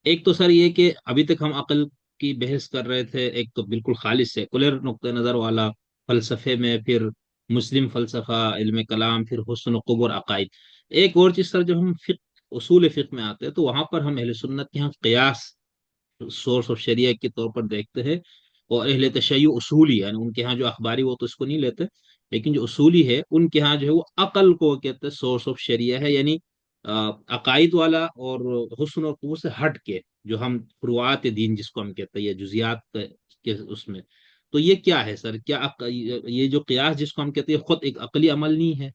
एक तो सर ये कि अभी तक हम अकल की बहस कर रहे थे, एक तो बिल्कुल खालिस सेकुलर नुक्ते नजर वाला फलसफे में, फिर मुस्लिम फलसफा, इल्म कलाम, फिर हुस्न क़ुब और अकाइद। एक और चीज सर, जब हम उसूल फिक्र में आते हैं तो वहां पर हम अहले सुन्नत के यहाँ कयास सोर्स ऑफ शरिया के तौर पर देखते हैं। और अहले तशय्युअ उसूली, यानी उनके यहाँ जो अखबारी वो तो इसको नहीं लेते, लेकिन जो उसूली है उनके यहाँ जो है वो अकल को कहते हैं सोर्स ऑफ शरिया है, यानी अकाइद वाला और हुस्न और क़ुव्वत से हट के जो हम फुरुआत दीन जिसको हम कहते हैं, या जुजियात के उसमें। तो ये क्या है सर, क्या ये जो कियास जिसको हम कहते हैं खुद एक अकली अमल नहीं है?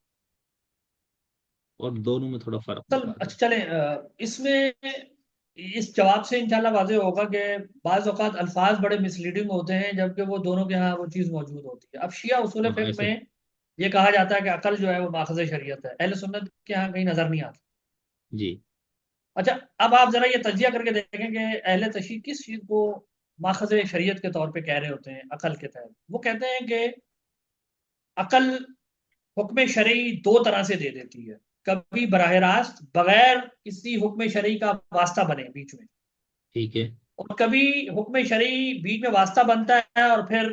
और दोनों में थोड़ा फर्क चल बता दें। अच्छा चले इसमें इस जवाब से इंशाल्लाह वाज़ेह होगा कि बाज़ औक़ात अल्फाज बड़े मिसलीडिंग होते हैं जबकि वो दोनों के यहाँ वो चीज़ मौजूद होती है। अब शिया उसूल हाँ फ़िक़्ह ऐसे। में ये कहा जाता है कि अकल जो है वो माख़ज़ शरीयत है, अहले सुन्नत के यहाँ कहीं नज़र नहीं आता। जी। अच्छा, अब आप ज़रा ये तज्ज़िया करके देखें कि अहले तशरीह किस चीज़ को माख़ज़ शरीयत के तौर पे कह रहे होते हैं अकल के तहत। वो कहते हैं कि अकल हुक्म शरई दो तरह से दे देती है। कभी बराह रास्त बगैर किसी हुक्म शरई का वास्ता बने बीच में, ठीक है। और कभी हुक्म शरई बीच में वास्ता बनता है और फिर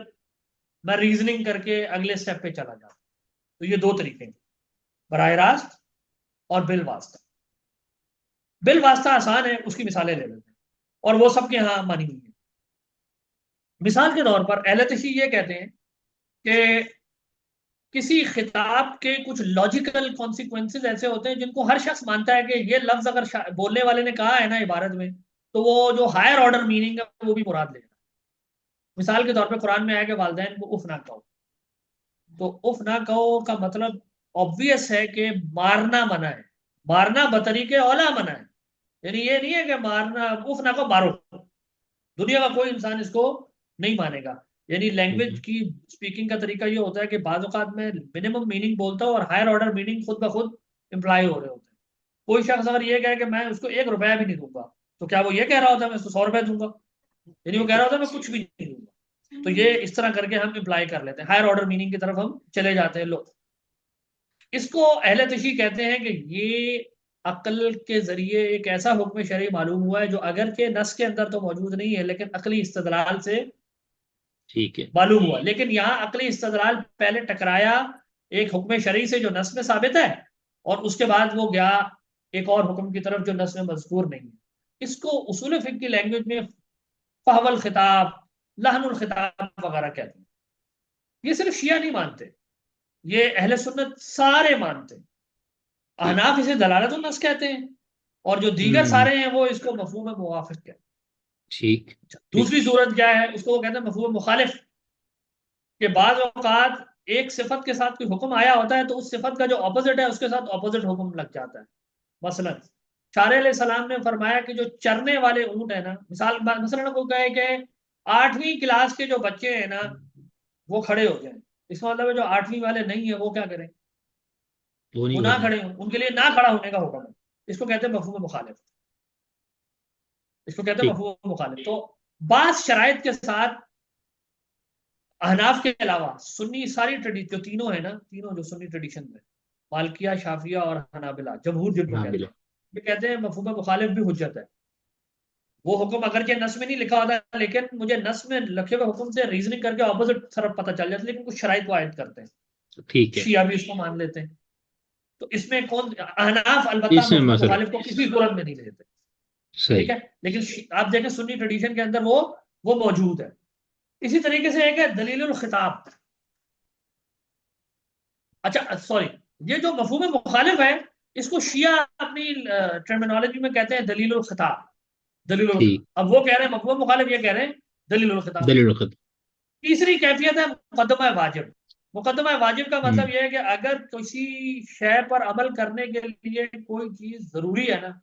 मैं रीजनिंग करके अगले स्टेप पे चला जाता हूं। तो ये दो तरीके हैं, बराह रास्त और बिल वास्ता। बिल वास्ता आसान है, उसकी मिसालें ले लेते हैं, और वो सबके यहाँ मानी हुई है। मिसाल के तौर पर अहले तशरीह ये कहते हैं कि किसी खिताब के कुछ लॉजिकल कॉन्सिक्वेंसेज ऐसे होते हैं जिनको हर शख्स मानता है कि ये लफ्ज अगर बोलने वाले ने कहा है ना इबारत में, तो वो जो हायर ऑर्डर मीनिंग है वो भी मुराद लेगा। मिसाल के तौर पे कुरान में आया कि वालिदैन को उफ ना कहो। तो उफ ना कहो का मतलब ऑब्वियस है कि मारना मना है, मारना बतरीके औला मना है। यानी ये नहीं है कि मारना उफ ना कहो मारो, दुनिया का कोई इंसान इसको नहीं मानेगा। यानी ठीक लैंग्वेज है। की स्पीकिंग का तरीका ये होता है कि बाज़ औक़ात में मिनिमम मीनिंग बोलता हूँ और हायर ऑर्डर मीनिंग खुद ब खुद इम्प्लाई हो रहे होते हैं। कोई शख्स अगर ये कहे कि मैं उसको 1 रुपया भी नहीं दूंगा, तो क्या वो ये कह रहा होता है मैं उसको 100 रुपए दूंगा? यानी वो कह रहा होता है मैं कुछ भी नहीं दूंगा। तो ये इस तरह करके हम इम्प्लाई कर लेते हैं, हायर ऑर्डर मीनिंग की तरफ हम चले जाते हैं लोग। इसको अहले तशरीह कहते हैं कि ये अक्ल के जरिए एक ऐसा हुक्म शरई मालूम हुआ है जो अगर के नस के अंदर तो मौजूद नहीं है, लेकिन अकली इस्तदलाल से ठीक है। मालूम हुआ। लेकिन यहाँ अकली इस्तदलाल पहले टकराया एक हुक्म शरई से जो नस में साबित है, और उसके बाद वो गया एक और हुक्म की तरफ जो नस में मजकूर नहीं है। इसको उसूल फिक्र की लैंग्वेज में फहवल खिताब, लहनुल खिताब वगैरह कहते हैं। ये सिर्फ शिया नहीं मानते, ये अहले सुन्नत सारे मानते हैं। ठीक। अहनाफ इसे दलालतुन नस कहते हैं, और जो दीगर हम्म। सारे हैं वो इसको मफहूम मुवाफिक कहते ठीक। हैं। ठीक। दूसरी सूरत क्या है, उसको वो कहते हैं मफहूम मुखालिफ। कि बाज औकात एक सिफत के साथ कोई हुक्म आया होता है तो उस सिफत का जो ऑपोजिट है उसके साथ ऑपोजिट हुक्म लग जाता है। मसलन शारे सलाम ने फरमाया कि जो चरने वाले ऊंट है ना, मसलन को कहे कि 8वीं क्लास के जो बच्चे हैं ना वो खड़े हो जाएं, इसका मतलब है जो 8वीं वाले नहीं है वो क्या करें, वो नहीं वो ना खड़े। खड़े हों, उनके लिए ना खड़ा होने का हुक्म है। इसको कहते हैं मफहूम मुखालिफ। इसको कहते हैं ठीक। मफहूम मुखालिफ। तो बास शराइत के साथ अहनाफ के अलावा सुन्नी सारी ट्रेडिशन जो तीनों है ना, तीनों जो सुन्नी ट्रेडिशन में मालकिया, शाफिया और हनाबिला, जमहूर जिनको हाँ कहते बिल्कुल। हैं, ये कहते हैं मफहूम मुखालिफ भी हुज्जत है। वो हुक्म अगर के नस में नहीं लिखा होता, लेकिन मुझे नस में लिखे हुए हुक्म से रीजनिंग करके ऑपोजिट तरफ पता चल जाता है, लेकिन कुछ शराइत वायद करते हैं। ठीक है। शिया भी इसको मान लेते हैं। तो इसमें कौन, अहनाफ अलबत्ता इसमें मफहूम मसला। मुखालिफ को किसी सूरत में नहीं लेते। ठीक सही। है, लेकिन आप देखें सुन्नी ट्रेडिशन के अंदर वो मौजूद है। इसी तरीके से एक है दलीलुल खिताब। अच्छा सॉरी, ये जो मफहूम मुखालिफ है इसको शिया अपनी टर्मिनोलॉजी में कहते हैं दलीलुल खिताब। दलीलुल खिताब, ठीक। अब वो कह रहे हैं मफहूम मुखालिफ, ये कह रहे हैं दलीलुल खिताब। दलील खुद। तीसरी कैफियत है मुकदमा वाजिब। मुकदमा वाजिब का हम्म। मतलब यह है कि अगर किसी शय पर अमल करने के लिए कोई चीज जरूरी है ना,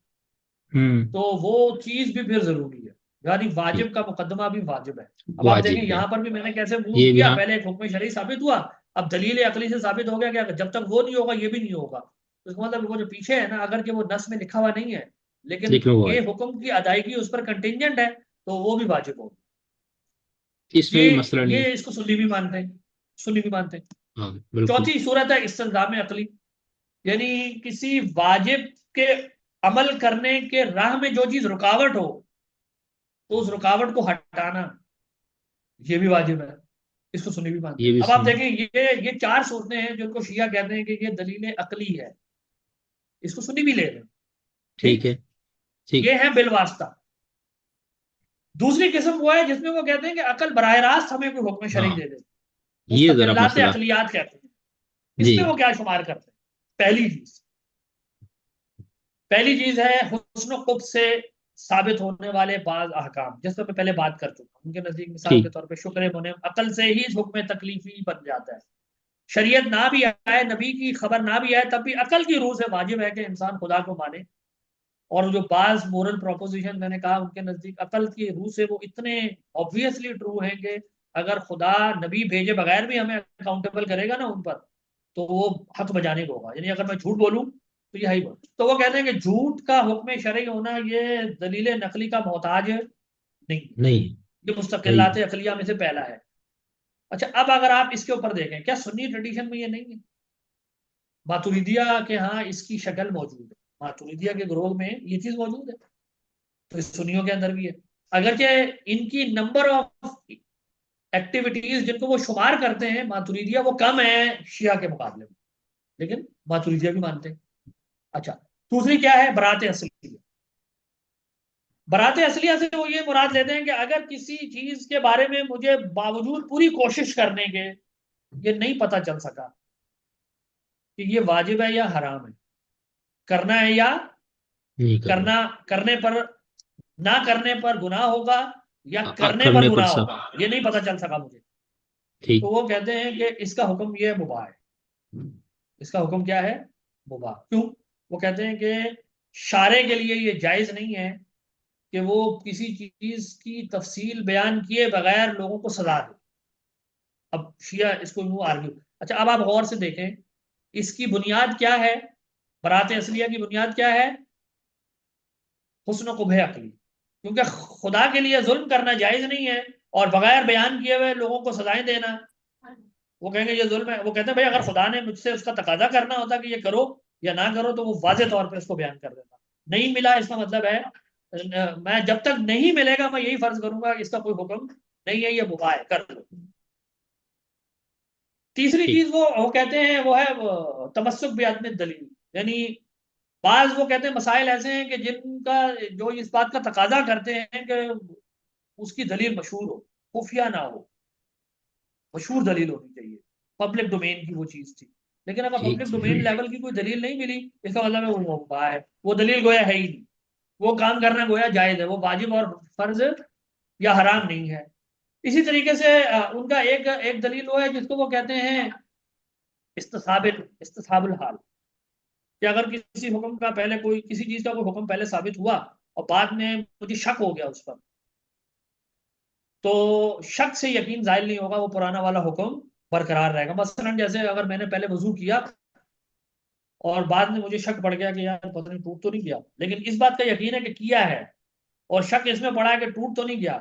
हम्म। तो वो चीज भी फिर जरूरी है। यानी ठीक। वाजिब का मुकदमा भी वाजिब है। अब आप देखें वाजिब है। यहां पर भी मैंने कैसे मूव ये भी किया, हाँ। पहले एक हुक्म शरई साबित हुआ, अब दलील अकली से साबित हो गया कि जब तक वो नहीं होगा ये भी नहीं होगा। तो इसका मतलब वो जो पीछे है ना, अगर कि वो नस में लिखा हुआ नहीं है, लेकिन लिख लो ये वाजिब। हुक्म की अदायगी उस पर कंटिजेंट है, तो वो भी वाजिब होगा। इसमें ये भी मसला नहीं है। ये इसको सुन्नी भी मानते हैं, सुन्नी भी मानते हैं। हाँ बिल्कुल। चौथी सूरत है इस्तिल्जाम अकली। यानी किसी वाजिब के अमल करने के राह में जो चीज रुकावट हो, तो उस रुकावट को हटाना ये भी वाजिब है, इसको सुन्नी भी मानते ये हैं। भी अब आप सुन। देखें, ये चार सूरतें हैं जिनको शिया कहते हैं कि ये दलील अकली है, इसको सुन्नी भी ले रहे हैं। ठीक ठीक, है। ठीक। ये है बिलवास्ता। दूसरी किस्म वो है जिसमें वो कहते हैं कि अकल बराह रास्त हमें कोई हुक्म शरई हाँ, दे दे, ये जरा मुस्तकिल्लात मसला। अकलियात कहते हैं। जी। इसमें वो क्या शुमार करते हैं? पहली चीज, पहली चीज है हुस्न कुब से साबित होने वाले बाज अहकाम, जिस पर मैं पहले बात कर चुका हूं। उनके नजदीक मिसाल के ठीक। तौर पे शुक्र मुनम अकल से ही हुक्म तकलीफी बन जाता है। शरीयत ना भी आए, नबी की खबर ना भी आए, तब भी अकल की रूह से वाजिब है कि इंसान खुदा को माने। और जो बाज मोरल प्रोपोजिशन मैंने कहा, उनके नजदीक अकल की रूह से वो इतने ऑब्वियसली ट्रू हैं कि अगर खुदा नबी भेजे बगैर भी हमें अकाउंटेबल करेगा ना उन पर, तो वो हक बजाने को होगा। यानी अगर मैं झूठ बोलूं तो ये ही बोल। तो वो कहते हैं कि झूठ का हुक्म शरई होना ये दलील नकली का मोहताज नहीं है। नहीं। ये सही। मुस्तकिल्लात अकलिया में से पहला है। अच्छा, अब अगर आप इसके ऊपर देखें, क्या सुन्नी ट्रेडिशन में ये नहीं है? मातुरिदिया के यहाँ इसकी शक्ल मौजूद है, मातुरिदिया के ग्रोह में ये चीज मौजूद है, तो इस सुन्नियों के अंदर भी है। अगरचे इनकी नंबर ऑफ एक्टिविटीज जिनको वो शुमार करते हैं मातुरिदिया, वो कम है शिया के मुकाबले में, लेकिन मातुरिदिया भी मानते हैं। अच्छा, दूसरी क्या है? बरात असलिया। बरात असलिया से वो ये मुराद लेते हैं कि अगर किसी चीज के बारे में मुझे बावजूद पूरी कोशिश करने के ये नहीं पता चल सका कि ये वाजिब है या हराम है, करना है या नहीं करना। करना, करने पर, ना करने पर गुनाह होगा या करने पर करने पर गुनाह सब। होगा, ये नहीं पता चल सका मुझे, तो ठीक। वो कहते हैं कि इसका हुक्म ये मुबाह है। इसका हुक्म क्या है? मुबाह। क्यों? वो कहते हैं कि शारे के लिए ये जायज नहीं है कि वो किसी चीज की तफसील बयान किए बगैर लोगों को सजा दे। अब शिया इसको यूं आर्ग्यू। अच्छा, अब आप गौर से देखें, इसकी बुनियाद क्या है? बरात असलिया की बुनियाद क्या है? हुस्न कुबह अकली। क्योंकि खुदा के लिए जुल्म करना जायज नहीं है, और बगैर बयान किए हुए लोगों को सजाएं देना, वो कहेंगे ये जुल्म है। वो कहते हैं भाई अगर खुदा ने मुझसे उसका तकाजा करना होता कि ये करो या ना करो, तो वो वाजे तौर पर इसको बयान कर देता। नहीं मिला, इसका मतलब है मैं जब तक नहीं मिलेगा मैं यही फर्ज करूंगा कि इसका कोई हुक्म नहीं है, ये मुबाह है, कर लो। तीसरी ठीक। चीज वो कहते हैं वो है तमस्सुक बिआदम दलील। यानी बाज वो कहते हैं मसाइल ऐसे हैं कि जिनका जो इस बात का तकाजा करते हैं कि उसकी दलील मशहूर हो, खुफिया ना हो, मशहूर दलील होनी चाहिए। पब्लिक डोमेन की वो चीज थी। लेकिन अगर ठीक। पब्लिक डोमेन लेवल की कोई दलील नहीं मिली, इसका मतलब है वो मुबाह है, वो दलील गोया है ही नहीं, वो काम करना गोया जायज है, वो वाजिब और फर्ज या हराम नहीं है। इसी तरीके से उनका एक एक दलील वो है जिसको वो कहते हैं इस्तिसाबुल हाल, कि अगर किसी हुक्म का पहले कोई किसी चीज का कोई हुक्म पहले साबित हुआ और बाद में मुझे शक हो गया उस पर, तो शक से यकीन जाहिल नहीं होगा, वो पुराना वाला हुक्म बरकरार रहेगा। मसलन जैसे अगर मैंने पहले वजू किया और बाद में मुझे शक पड़ गया कि यार पता नहीं टूट तो नहीं गया, लेकिन इस बात का यकीन है कि किया है, और शक इसमें पड़ा है कि टूट तो नहीं गया,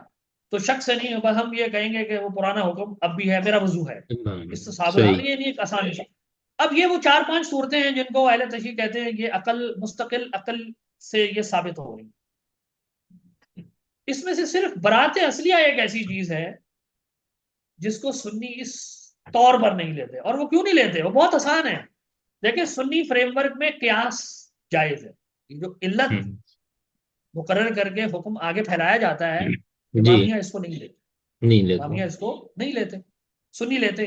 तो शक से नहीं, बस हम ये कहेंगे कि वो पुराना हुक्म अब भी है, मेरा वजू है। इस्तिसाबुल हाल, सही। ये नहीं एक आसान शक। अब ये वो चार पांच सूरतें हैं जिनको अहले तशरीह कहते हैं ये अकल, मुस्तकिल अकल से ये साबित हो रही। इसमें से सिर्फ बरात असलिया एक ऐसी चीज है जिसको सुन्नी इस तौर पर नहीं लेते। और वो क्यों नहीं लेते? वो बहुत आसान है। देखिए, सुन्नी फ्रेमवर्क में क्यास जायज है। ये जो इल्लत हम्म। मुकर्रर करके हुक्म आगे फैलाया जाता है, जी। इमामिया इसको नहीं लेते। नहीं लेता। इमामिया इसको नहीं लेते, सुन्नी लेते।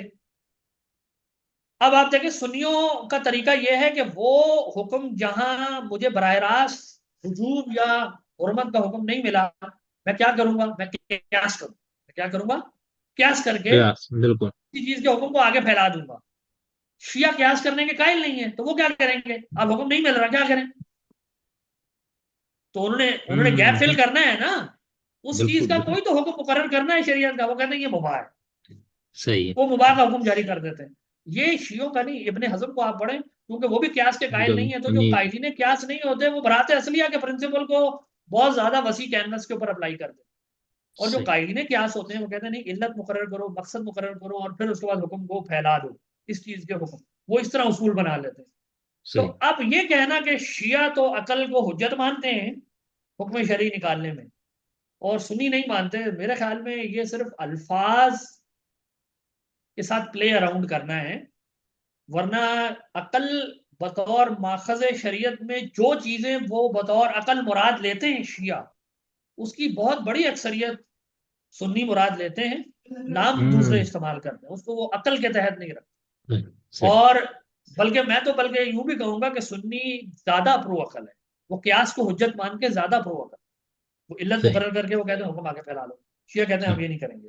अब आप देखें, सुन्नियों का तरीका यह है कि वो हुक्म जहां मुझे बराह रास्त वजूब या हुर्मत का हुक्म नहीं मिला, मैं क्या करूंगा? मैं क्यास करूंगा। मैं क्या करूंगा? क्यास करके प्रयास बिल्कुल। किसी चीज के हुक्म को आगे फैला दूंगा। शिया क्यास करने के कायल नहीं है, तो वो क्या करेंगे? अब हुक्म नहीं मिल रहा, क्या करें? तो उन्होंने उन्होंने गैप फिल हम्म। करना है ना, उस चीज बिल्कुल का बिल्कुल। कोई तो हुक्म मुकर्रर करना है शरीयत का, वो कहते हैं ये मुबाह है, सही है। वो मुबाह का हुक्म जारी कर देते हैं। ये शियों का नहीं, इब्ने हजम को आप पढ़ें, क्योंकि वो भी क्यास के कायल नहीं है। तो जो नहीं। कायदीन क्यास नहीं होते वो बरात असलिया के प्रिंसिपल को बहुत ज्यादा वसी कैनवस के ऊपर अप्लाई करते हैं। और जो सही। कायदीन क्यास होते हैं वो कहते हैं नहीं, इल्लत मुकर्रर करो, मकसद मुकर्रर करो, और फिर उसके बाद हुक्म को फैला दो, इस चीज के हुक्म, वो इस तरह उसूल बना लेते हैं। तो सही। अब ये कहना कि शिया तो अकल को हुज्जत मानते हैं हुक्म शरई निकालने में, और सुन्नी नहीं मानते। मेरे ख्याल में ये सिर्फ अल्फाज के साथ प्ले अराउंड करना है, वरना अकल बतौर माखज़ शरीयत में जो चीजें वो बतौर अकल मुराद लेते हैं शिया, उसकी बहुत बड़ी अक्सरियत सुन्नी मुराद लेते हैं, नाम दूसरे हम्म। इस्तेमाल करते हैं, उसको वो अकल के तहत नहीं रखते। सही। और बल्कि मैं तो बल्कि यूं भी कहूंगा कि सुन्नी ज्यादा प्रो अकल है, वो क्यास को हुज्जत मान के ज्यादा प्रो अकल, वो इल्लत सही। मुकर्रर करके वो कहते हैं हुक्म आगे फैला लो। शिया कहते हैं हम हाँ। ये नहीं करेंगे।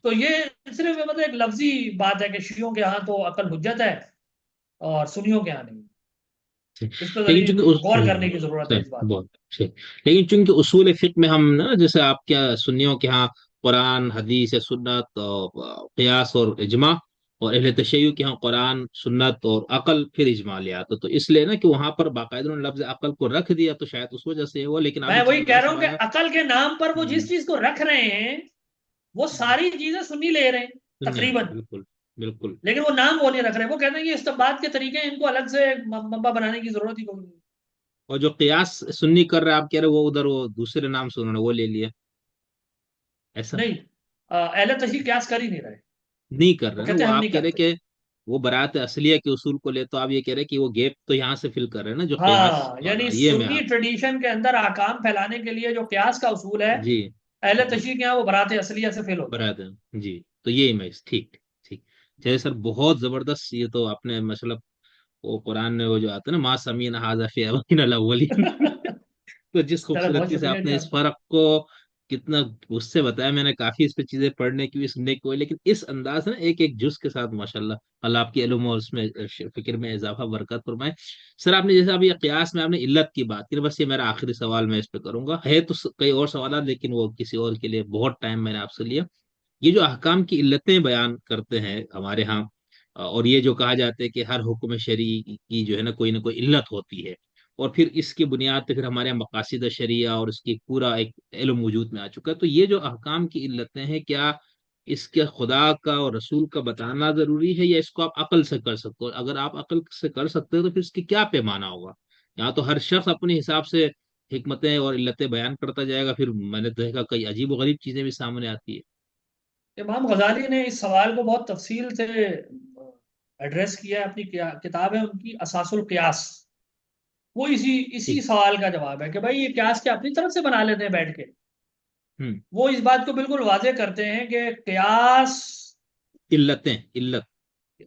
तो ये सिर्फ मतलब एक लफ्जी बात है कि शियों के यहाँ तो अकल हुज्जत है और सुन्नियों के यहाँ नहीं। सही। इस पर लेकिन चूंकि गौर करने की जरूरत है सही, इस बात बहुत सही। लेकिन चूंकि उसूल फिक्र में हम ना, जैसे आपके यहाँ सुन्नियों के यहाँ कुरान हदीस या सुन्नत और क़ियास और इजमा, और अहले तशय्युअ के यहाँ कुरान सुन्नत और अकल फिर इजमा ले आता, तो इसलिए ना कि वहां पर बाकायदा उन्होंने लफ्ज अकल को रख दिया, तो शायद उस वजह से वो। लेकिन मैं अभी वही चूंकि कह मेरा रहा हूँ कि सवाल है। अकल के नाम पर वो जिस हम्म, चीज को रख रहे हैं वो सारी चीजें सुन्नी ले रहे हैं सुन्नी है, तकरीबन। बिल्कुल। बिल्कुल। लेकिन वो नाम वो नहीं रख रहे, वो कहते हैं ये इस्तेमाल के तरीके हैं, इनको अलग से मम्बा बनाने की जरूरत ही कोई नहीं। और जो कियास सुन्नी कर रहे हैं, आप कह रहे हो वो उधर वो दूसरे नाम से उन्होंने वो ले लिया, ऐसा नहीं, अहले तशरीह क्यास कर ही नहीं रहे। नहीं कर वो रहे ना कहते वो। हैं हम आप नहीं कह रहे करते। कि वो बरात असलिया के उसूल को ले, तो आप ये कह रहे कि वो गैप तो यहाँ से फिल कर रहे हैं ना, जो कियास हाँ, वाला, यानी ये मैं सुन्नी आप। ट्रेडिशन के अंदर आकाम फैलाने के लिए जो क्यास का उसूल है, जी। अहले जी। तशरीह के यहाँ वो बरात असलिया से फेल होता है। बरात है जी। तो ये मैं ठीक। ठीक। जय सर, बहुत जबरदस्त। ये तो आपने मतलब वो कुरान में वो जो आता है ना, मा समीन हाजा फी अवलिन अव्वलीन तो जिस चलो, बहुत खूबसूरती से शुक्रिया जी आपने इस आपका। फर्क को कितना उससे बताया, मैंने काफी इस पे चीजें पढ़ने की भी सुनने की हुई, लेकिन इस अंदाज से ना एक एक जुज के साथ माशाल्लाह, अल्लाह आपकी इल्म और उसमें फिक्र में इजाफा बरकत फरमाए। सर आपने जैसे अभी कियास में आपने इल्लत की बात की, बस ये मेरा आखिरी सवाल मैं इस पे करूंगा, है तो कई और सवाल, लेकिन वो किसी और के लिए, बहुत टाइम मैंने आपसे लिया। ये जो अहकाम की इल्लतें बयान करते हैं हमारे यहाँ, और ये जो कहा जाता है कि हर हुक्म शरी की जो है ना कोई इल्लत होती है, और फिर इसकी बुनियाद पे फिर हमारे यहाँ मकासिद शरिया और इसकी पूरा एक इल्म वजूद में आ चुका है, तो ये जो अहकाम की इल्लतें हैं, क्या इसके खुदा का और रसूल का बताना जरूरी है, या इसको आप अकल से कर सकते हो? अगर आप अकल से कर सकते हो तो फिर इसकी क्या पैमाना होगा? यहाँ तो हर शख्स अपने हिसाब से हिकमतें और इल्लतें बयान करता जाएगा, फिर मैंने देखा कई अजीब गरीब चीजें भी सामने आती है। इमाम गजाली ने इस सवाल को बहुत तफसील से एड्रेस किया है, अपनी किताब है उनकी असासुल क़ियास। वो इसी इसी ठीक। सवाल का जवाब है कि भाई ये क्यास क्या अपनी तरफ से बना लेते हैं बैठ के। हम्म। वो इस बात को बिल्कुल वाजे करते हैं कि क्यास, इल्लतें, इल्लत।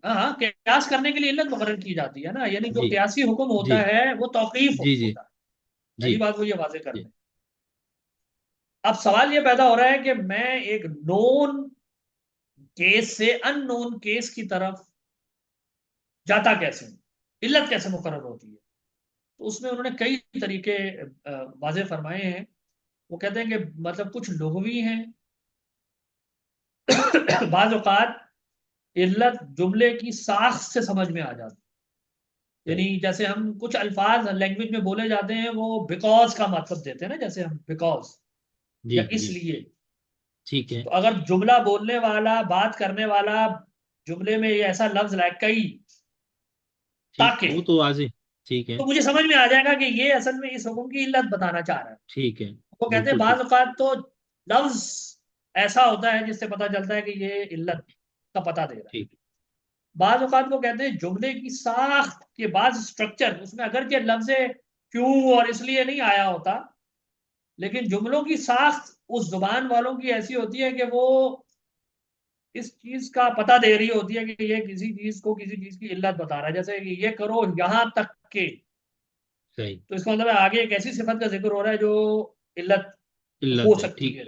हाँ, क्यास करने के लिए इल्लत मुकर्रर की जाती है ना, यानी जो जी। क्यासी हुक्म जी। होता है वो तौकीफ जी। जी। होता है। जी। पहली बात वो ये वाजे जी। करते हैं। अब सवाल ये पैदा हो रहा है कि मैं एक नोन केस से अननोन केस की तरफ जाता कैसे हूं, इल्लत कैसे मुकर्रर होती है। तो उसमें उन्होंने कई तरीके वाजे फरमाए हैं। वो कहते हैं कि मतलब कुछ लुग़वी हैं बाज औक़ात इल्लत जुमले की साख से समझ में आ जाती है। सही। यानी जैसे हम कुछ अल्फाज लैंग्वेज में बोले जाते हैं वो बिकॉज का मतलब देते हैं ना, जैसे हम बिकॉज जी। या जी। इसलिए। ठीक है। तो अगर जुमला बोलने वाला, बात करने वाला जुमले में ये ऐसा लफ्ज लाए कई, ठीक, ताकि, वो तो वाजी। ठीक है। तो मुझे समझ में आ जाएगा कि ये असल में इस हुक्म की इल्लत बताना चाह रहा है। ठीक है। वो कहते हैं बिल्कुल बाज ठीक। औक़ात तो लफ्ज ऐसा होता है जिससे पता चलता है कि ये इल्लत का पता दे रहा है। ठीक। बाज औक़ात को कहते हैं जुमले की साख्त के बाद स्ट्रक्चर, उसमें अगरचे लफ्ज क्यों और इसलिए नहीं आया होता, लेकिन जुमलों की साख्त उस जुबान वालों की ऐसी होती है कि वो इस चीज का पता दे रही होती है कि ये किसी चीज को किसी चीज की इल्लत बता रहा है। जैसे कि ये करो यहां तक के, सही। तो इसका मतलब है आगे एक ऐसी सिफत का जिक्र हो रहा है जो इल्लत हो इल्लत है। सकती ठीक। है।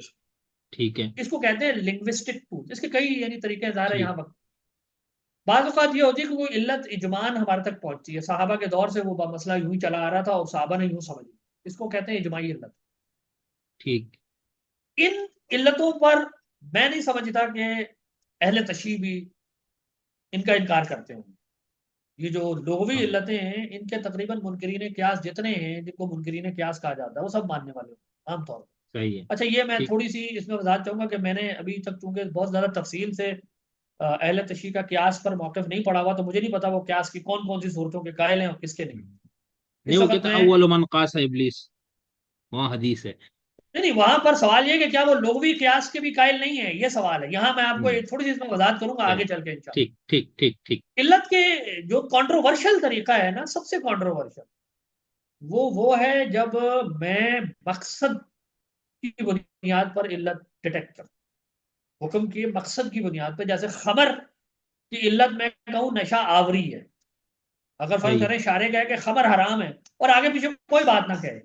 ठीक है। इसको कहते हैं लिंग्विस्टिक टूल। इसके कई यानी तरीके ज़ाहिर है ठीक। यहाँ पर। बाज़ औक़ात ये होती है कि कोई इल्लत इजमान हमारे तक पहुंचती है, साहबा के दौर से वो मसला यूं ही चला आ रहा था और साहबा ने यूं समझ लिया, इसको कहते हैं इजमाई इल्लत। ठीक। इन इल्लतों पर मैं नहीं समझता कि अहले तशरीह भी इनका इनकार करते होंगे। ये जो लुग़वी हाँ। इल्लतें हैं इनके तकरीबन मुनकरीन क़ियास जितने हैं, जिनको मुनकरीन क़ियास कहा जाता है, वो सब मानने वाले होते हैं आमतौर सही है। पर। अच्छा, ये मैं ठीक। थोड़ी सी इसमें वजाहत चाहूंगा कि मैंने अभी तक चूंकि बहुत ज़्यादा तफसील से अहले तशरीह का क्यास पर मौक़िफ़ नहीं पड़ा हुआ, तो मुझे नहीं पता वो क्यास की कौन कौन सी सूरतों के कायल हैं और किसके नहीं। नहीं, इस वो वक्त कहते हैं मैं, अव्वल मन कासा इब्लीस, वहाँ हदीस है। नहीं नहीं, वहां पर सवाल ये कि क्या वो लोग भी क्यास के भी कायल नहीं है, ये सवाल है। यहाँ मैं आपको हम्म। एक थोड़ी सी इसमें वजाहत करूंगा चलो, आगे चल के इंशाल्लाह। ठीक ठीक ठीक ठीक। इल्लत के जो कंट्रोवर्शियल तरीका है ना, सबसे कंट्रोवर्शियल, वो है जब मैं मकसद की बुनियाद पर इल्लत डिटेक्ट कर, हुक्म के मकसद की बुनियाद पर। जैसे खबर की इल्लत मैं कहूँ नशा आवरी है, अगर फर्ज सही। करें शारे कहे कि खबर हराम है और आगे पीछे कोई बात ना कहे,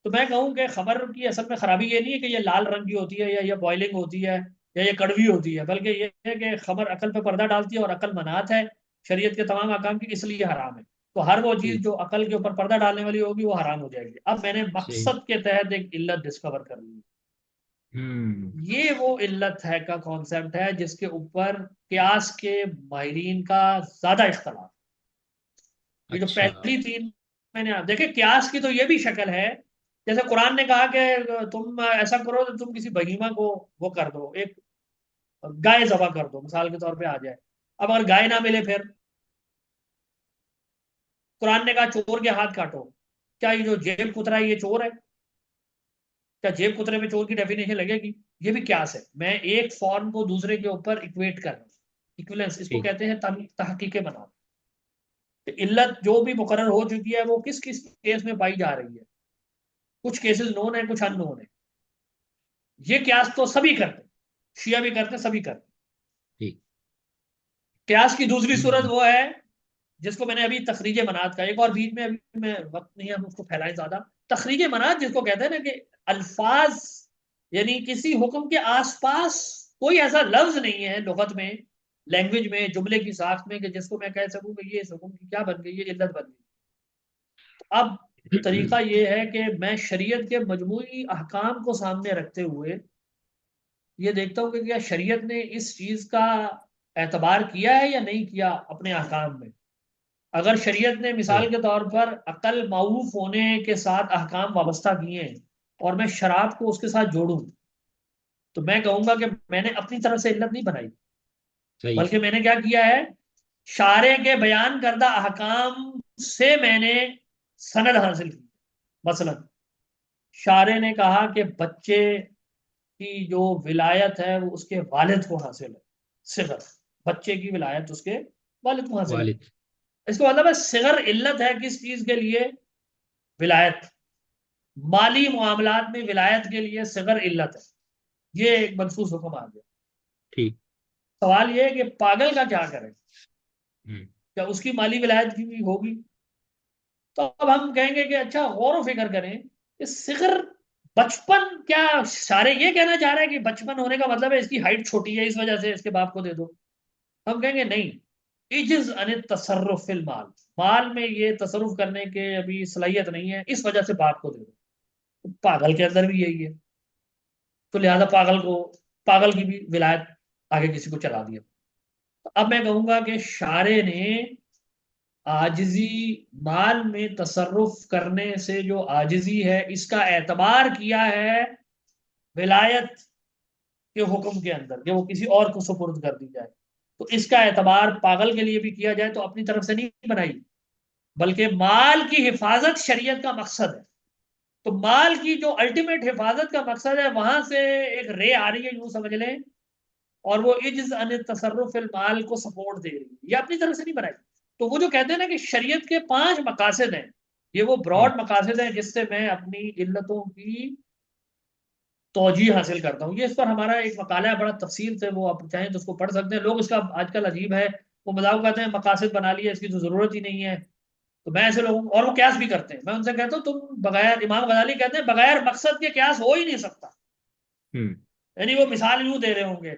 तो मैं कहूँ कि खबर की असल में खराबी ये नहीं है कि ये लाल रंग की होती है या ये बॉइलिंग होती है या ये कड़वी होती है, बल्कि ये है कि खबर अकल पे पर्दा डालती है और अकल मनात है शरीयत के तमाम अहकाम की, इसलिए हराम है। तो हर वो चीज ठीक। जो अकल के ऊपर पर्दा डालने वाली होगी वो हराम हो जाएगी। अब मैंने सही। मकसद के तहत एक इल्लत डिस्कवर कर ली, हम्म। ये वो इल्लत है का कॉन्सेप्ट है जिसके ऊपर क्यास के माहिरीन का ज्यादा इख्तलाफ। ये जो अच्छा। पहली तीन मैंने आप देखे क्यास की, तो ये भी शक्ल है। जैसे कुरान ने कहा कि तुम ऐसा करो तो तुम किसी बहीमा को वो कर दो, एक गाय जबा कर दो, मिसाल के तौर पे आ जाए। अब अगर गाय ना मिले फिर कुरान ने कहा चोर के हाथ काटो। क्या ये जो जेब कुतरा है ये चोर है? क्या जेब कुतरे में चोर की डेफिनेशन लगेगी? ये भी क्यास है, मैं एक फॉर्म को दूसरे के ऊपर इक्वेट कर रहा हूँ। इक्विवेलेंस इसको ठीक। कहते हैं तहकीके बना। इल्लत जो भी मुकर्रर हो चुकी है वो किस किस केस में पाई जा रही है, कुछ केसेस नोन है कुछ अननोन है। ये क्यास तो सभी करते हैं, शिया भी करते हैं, सभी करते हैं। ठीक। क्यास की दूसरी सूरत हम्म। वो है जिसको मैंने अभी तखरीज मनात का, एक और बीच में अभी मैं वक्त नहीं है हम उसको फैलाएं ज्यादा। तखरीज मनात जिसको कहते हैं ना कि अल्फाज, यानी किसी हुक्म के आसपास कोई ऐसा लफ्ज नहीं है लुगत में, लैंग्वेज में, जुमले की साख्त में, कि जिसको मैं कह सकूं कि ये इस हुक्म की क्या बन गई, ये इल्लत बन गई। अब तरीका ये है कि मैं शरीयत के मजमूई अहकाम को सामने रखते हुए ये देखता हूँ कि क्या शरीयत ने इस चीज का एतबार किया है या नहीं किया अपने अहकाम में। अगर शरीयत ने मिसाल सही। के तौर पर अकल माऊफ होने के साथ अहकाम वाबस्ता किए हैं और मैं शराब को उसके साथ जोड़ूं, तो मैं कहूंगा कि मैंने अपनी तरफ से इल्लत नहीं बनाई, सही। बल्कि मैंने क्या किया है, शारे के बयान करदा अहकाम से मैंने सनद हासिल की। मसलन शारे ने कहा कि बच्चे की जो विलायत है वो उसके वालिद को हासिल है, सिगर, बच्चे की विलायत उसके वालिद को हासिल है। वालिद। इसका मतलब है सिगर इल्लत है किस चीज के लिए? विलायत। माली मामलात में विलायत के लिए सिगर इल्लत है, ये एक मनसूस हुक्म आ गया। ठीक। सवाल ये है कि पागल का क्या करें, हम्म। क्या उसकी माली विलायत की भी होगी? तो अब हम कहेंगे कि अच्छा गौर फिक्र करें कि सिगर बचपन, क्या सारे ये कहना चाह रहे हैं कि बचपन होने का मतलब है इसकी हाइट छोटी है इस वजह से इसके बाप को दे दो? हम कहेंगे नहीं, इजिज अन तसर्रुफ फिल माल, माल में ये तसरुफ करने के अभी सलाहियत नहीं है इस वजह से बाप को दे दो। तो पागल के अंदर भी यही है, तो लिहाजा पागल को, पागल की भी विलायत आगे किसी को चला दिया। तो अब मैं कहूंगा कि शारे ने आजिजी, माल में तसर्रुफ करने से जो आजिजी है इसका एतबार किया है विलायत के हुक्म के अंदर कि वो किसी और को सुपुर्द कर दी जाए। तो इसका एतबार पागल के लिए भी किया जाए तो अपनी तरफ से नहीं बनाई, बल्कि माल की हिफाजत शरीयत का मकसद है। तो माल की जो अल्टीमेट हिफाजत का मकसद है वहां से एक रे आ रही है, यूं समझ लें, और वो इज्ज अन तसर्रुफ माल को सपोर्ट दे रही है, ये अपनी तरफ से नहीं बनाई। तो वो जो कहते हैं ना कि शरीयत के 5 मकासद हैं, ये वो हम्म। ब्रॉड मकासद हैं जिससे मैं अपनी इल्लतों की तौजीह हासिल करता हूँ। ये इस पर हमारा एक मकाला है बड़ा तफसील से, वो आप चाहें तो उसको पढ़ सकते हैं। लोग इसका आजकल अजीब है, वो मजाक कहते हैं मकासद बना लिया इसकी तो जरूरत ही नहीं है। तो मैं ऐसे लोगों, और वो क्यास भी करते हैं, मैं उनसे कहता हूँ तुम बगैर, इमाम गजाली कहते हैं बगैर मकसद के क्यास हो ही नहीं सकता। हम्म। यानी वो मिसाल यूं दे रहे होंगे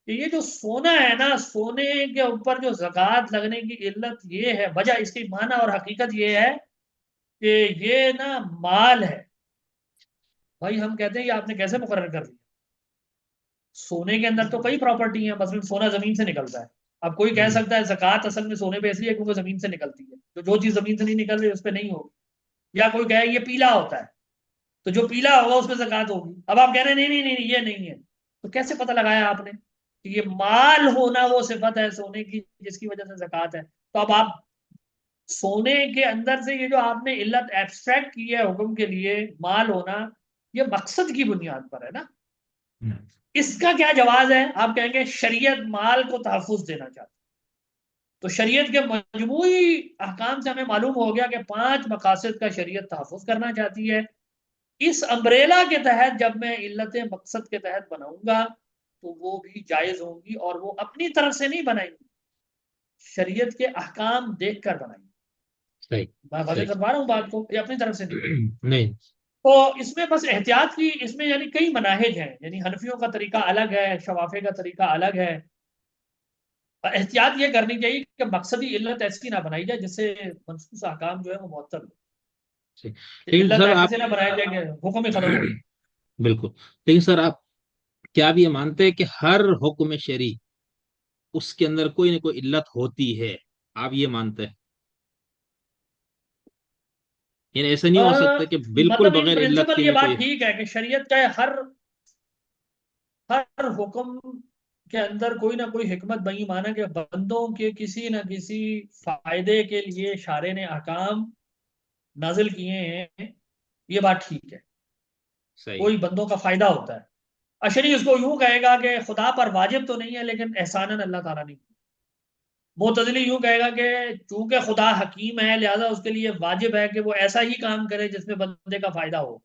कि ये जो सोना है ना, सोने के ऊपर जो जक़ात लगने की इल्लत ये है, वजह इसकी माना और हकीकत ये है कि ये ना माल है। भाई हम कहते हैं ये आपने कैसे मुकर्रर कर दिया? सोने के अंदर तो कई प्रॉपर्टी है, मसलन सोना जमीन से निकलता है। अब कोई कह हम्म। सकता है ज़कात असल में सोने पे इसलिए क्योंकि जमीन से निकलती है, तो जो चीज जमीन से नहीं निकल रही उस पर नहीं होगी। या कोई कहे ये पीला होता है, तो जो पीला होगा उस पर ज़कात होगी। अब आप कह रहे हैं नहीं नहीं नहीं नहीं, ये नहीं है, तो कैसे पता लगाया आपने कि ये माल होना वो सिफत है सोने की जिसकी वजह से ज़कात है? तो अब आप सोने के अंदर से ये जो आपने इल्लत एब्स्ट्रैक्ट की है हुक्म के लिए, माल होना, ये मकसद की बुनियाद पर है ना। हम्म, इसका क्या जवाब है? आप कहेंगे शरीयत माल को तहफुज देना चाहती। तो शरीयत के मजमूई अहकाम से हमें मालूम हो गया कि 5 मकासद का शरीयत तहफुज करना चाहती है। इस अम्ब्रेला के तहत जब मैं इल्लत मकसद के तहत बनाऊंगा तो वो भी जायज होंगी, और वो अपनी तरफ से नहीं बनाएंगी, शरीयत के अहकाम देख कर बनाएंगी। सही मैं वाजे सही। कर पा रहा हूँ बात को, ये अपनी तरफ से नहीं बनाएंगी। नहीं। तो इसमें बस एहतियात की, इसमें यानी कई मनाहिज हैं, यानी हनफियों का तरीका अलग है, शवाफे का तरीका अलग है। और एहतियात ये करनी चाहिए कि मकसदी इल्लत ऐसी ना बनाई जाए जिससे मनसूस अहकाम जो है वो मुअत्तल हो। सही। लेकिन इल्लत सर आप ऐसे ना बनाए जाए कि हुक्म ही खत्म हो जाए। बिल्कुल। लेकिन सर आप क्या आप ये मानते हैं कि हर हुक्म शरी उसके अंदर कोई ना कोई इल्लत होती है? आप ये मानते हैं? यानी ऐसा नहीं हो सकता कि बिल्कुल मतलब इन बगैर इल्लत प्रिंसिपल के ये भी बात कोई। ठीक है कि शरीयत का हर हर हुक्म के अंदर कोई ना कोई हिकमत बनी, माना कि बंदों के किसी न किसी फायदे के लिए शारे ने अहकाम नाजिल किए हैं। ये बात ठीक है, सही। कोई बंदों का फायदा होता है। अशरी इसको यूं कहेगा कि खुदा पर वाजिब तो नहीं है लेकिन एहसानन अल्लाह ताला ने किया। मोतजली यूं कहेगा कि चूंकि खुदा हकीम है लिहाजा उसके लिए वाजिब है कि वो ऐसा ही काम करे जिसमें बंदे का फायदा हो।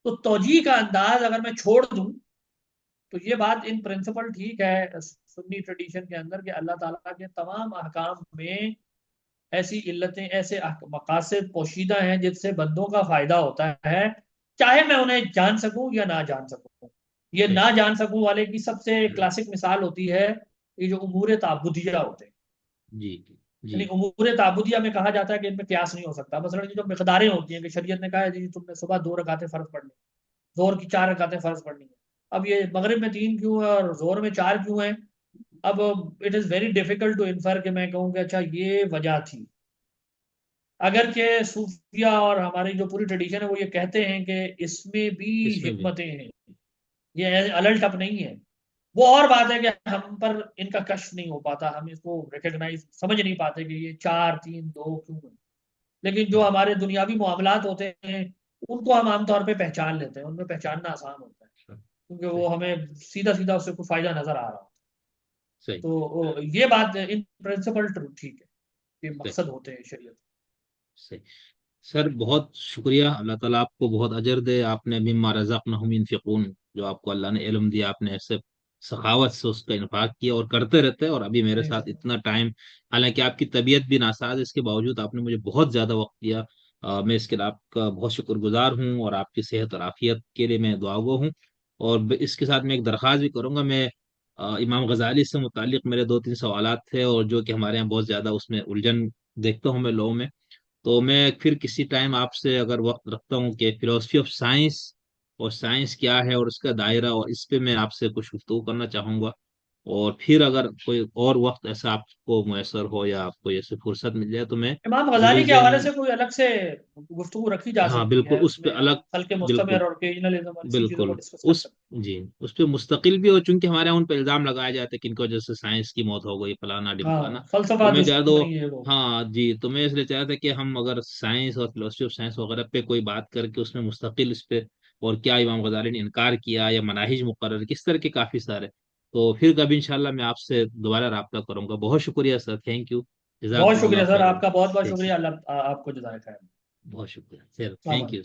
तो तौजीह का अंदाज अगर मैं छोड़ दूं तो ये बात इन प्रिंसिपल ठीक है सुन्नी ट्रेडिशन के अंदर कि अल्लाह ताला के तमाम अहकाम में ऐसी इल्लतें, ऐसे मकासद पोशीदा हैं जिससे बंदों का फायदा होता है, चाहे मैं उन्हें जान सकूं या ना जान सकूं। ये सही। ना जान सकूं वाले की सबसे क्लासिक मिसाल होती है ये जो उमूर ताबुदिया होते हैं। जी जी। यानी उमूर ताबुदिया में कहा जाता है कि इनमें क्यास नहीं हो सकता। मसलन ये जो मिकदारें होती हैं कि शरीयत ने कहा है जी तुमने सुबह 2 रकातें फर्ज पढ़नी, जोहर की 4 रकातें फर्ज पढ़नी है। अब ये मगरिब में 3 क्यों है और जोहर में 4 क्यों है? अब it is very difficult to infer कि मैं कहूँ कि अच्छा ये वजह थी। अगर के सूफिया और हमारी जो पूरी ट्रेडिशन है वो ये कहते हैं कि इसमें भी इसमें भी। हिकमतें हैं, ये अलल्ट अप नहीं है। वो और बात है कि हम पर इनका कष्फ नहीं हो पाता, हम इसको रिकग्नाइज समझ नहीं पाते कि ये 4 3 2 क्यों है। लेकिन जो हमारे दुनियावी मामलात होते हैं उनको हम आमतौर पे पहचान लेते हैं, उनमें पहचानना आसान होता है क्योंकि वो सही हमें सीधा सीधा उससे कोई फायदा नजर आ रहा हो। सही तो ये बात इन प्रिंसिपल ट्रू ठीक है, ये सही मकसद होते हैं शरीयत। सही। सर बहुत शुक्रिया, अल्लाह ताला आपको बहुत अजर दे। आपने मिम्मा रज़क़नहुम यunfiqून, जो आपको अल्लाह ने इल्म दिया, आपने ऐसे सखावत से उसका इन्फाक किया और करते रहते हैं। और अभी मेरे जी साथ सर। इतना टाइम, हालांकि आपकी तबीयत भी नासाज है, इसके बावजूद आपने मुझे बहुत ज्यादा वक्त दिया। मैं इसके लिए आपका बहुत शुक्रगुजार हूँ, और आपकी सेहत और आफियत के लिए मैं दुआगो हूँ। और इसके साथ मैं एक दरख्वास्त भी करूंगा। मैं इमाम गजाली से मुतालिक मेरे 2 3 सवालात थे, और जो कि हमारे यहाँ बहुत ज्यादा उसमें उलझन देखता हूँ मैं लोगों में। तो मैं फिर किसी टाइम आपसे अगर वक्त रखता हूँ कि फिलोसफी ऑफ साइंस और साइंस क्या है और उसका दायरा, और इस पे मैं आपसे कुछ गुफ्तगू करना चाहूंगा। और फिर अगर कोई और वक्त ऐसा आपको मुयसर हो या आपको ऐसे फुर्सत मिल जाए तो मैं इमाम गजाली दिली के हवाले ज़हन। से कोई अलग से गुफ्तगू रखी जा हाँ सकती बिल्कुल, है, उस पे उसमें हम अलग। खल्क़ बिल्कुल मुस्तमर और ओकेजनलिज्म और इसी चीजों को बिल्कुल। डिस्कस कर उस सकते जी, उस पे मुस्तकिल भी हो, चूंकि हमारे यहाँ उन पे इल्जाम लगाए जाते हैं कि इनकी वजह से साइंस की मौत हो गई, फलाना हैं। ढिमकाना। हाँ, तो फलसफा मैं चाह दो, दुश्मनी है वो। हाँ जी, तो मैं इसलिए चाह रहा था कि हम अगर साइंस और फिलोसफी ऑफ साइंस वगैरह पे कोई बात करके उसमें मुस्तकिल इस पे, और क्या इमाम गजाली ने इनकार किया या मनाहिज मुकर्रर किस तरह के काफी सारे। तो फिर कभी इंशाल्लाह मैं आपसे दोबारा राब्ता करूंगा। बहुत शुक्रिया सर, थैंक यू। बहुत जज़ाकुमुल्लाह शुक्रिया सर, खैर। आपका बहुत बहुत शुक्रिया, अल्लाह आपको जज़ाए खैर। बहुत शुक्रिया सर, अस्सलाम थैंक वालेकुम। यू।